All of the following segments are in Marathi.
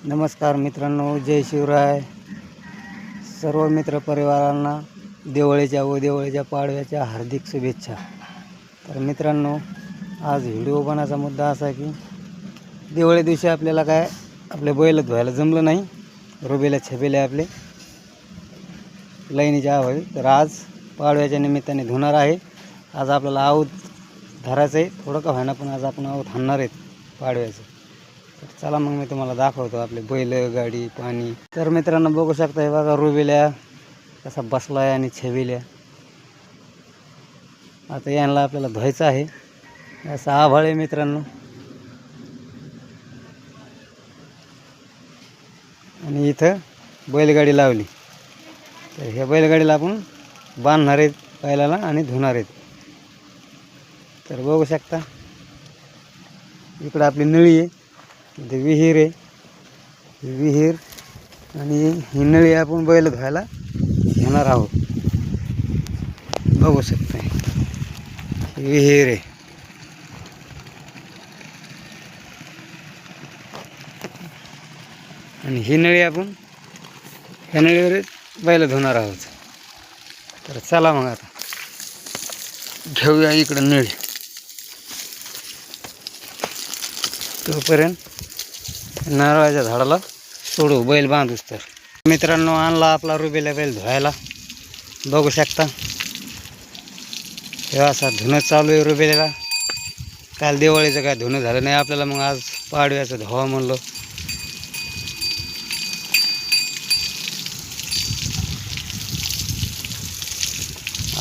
नमस्कार मित्रांनो, जय शिवराय. सर्व मित्रपरिवारांना दिवाळीच्या व दिवाळीच्या पाडव्याच्या हार्दिक शुभेच्छा. तर मित्रांनो, आज व्हिडिओ बनायचा मुद्दा असा की दिवाळी दिवशी आपल्याला आपले बैल धुवायला जमलं नाही, रुबेल्या छबेल्या आपले लाईनीच्या अभावी. तर आज पाडव्याच्या निमित्ताने धुणार आहे. आज आपल्याला आऊत धरायचं आहे, थोडं का व्हायना, पण आज आपण आऊत हाणणार आहेत पाडव्याचं. तर चला मग मी तुम्हाला दाखवतो आपले बैल, गाडी, पाणी. तर मित्रांनो बघू शकता, हे बघा रुबेल्या कसा बसला आहे आणि छबेल्या. आता यांना आपल्याला धुवायचं आहे. असं आभाळ आहे मित्रांनो. आणि इथं बैलगाडी लावली. तर ह्या बैलगाडीला आपण बांधणार आहेत बैलाला आणि धुणार आहेत. तर बघू शकता, इकडं आपली नळी आहे, इथे विहीर आहे, विहीर आणि ही नळी आपण बैल धुवायला घेणार आहोत. बघू शकता, विहीर आहे. आणि ही नळी आपण ह्या नळीवर बैल धुणार आहोत. तर चला मग आता घेऊया इकडं नळी. तोपर्यंत नारळाच्या झाडाला सोडू, बैल बांधूच. तर मित्रांनो, आणला आपला रुबेला बैल धुवायला. बघू शकता, हे असा धुणं चालू आहे रुबेल्याला. काल दिवाळीचं काय धुणं झालं नाही आपल्याला, मग आज पाडव्याचं धुवा म्हणलो.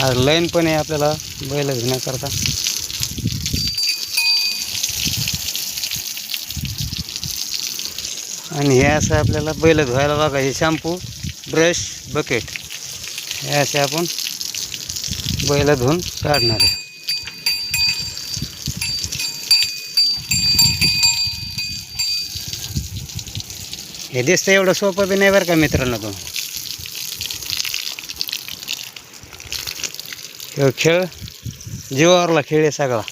आज लाईन पण आहे आपल्याला बैल धुण्याकरता. आणि हे असं आपल्याला बैल धुवायला बघा, हे शॅम्पू, ब्रश, बकेट, हे असे आपण बैल धुवून काढणार आहे. हे दिसतं एवढं सोपं बी नाही बरं का मित्रांनो. तो हे खेळ जीवावरला खेळ आहे सगळा.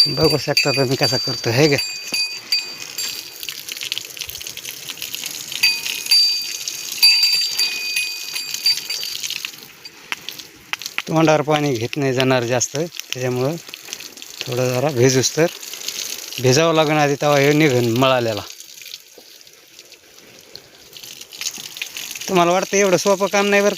बघू शकता तुम्ही कसा करतो हे ग. तोंडावर पाणी घेत नाही जाणार जास्त, त्याच्यामुळं थोडं जरा भिजूस तर भिजावं लागणार आधी, तेव्हा हे निघन मळालेला. तुम्हाला वाटतं एवढं सोपं काम नाही बरं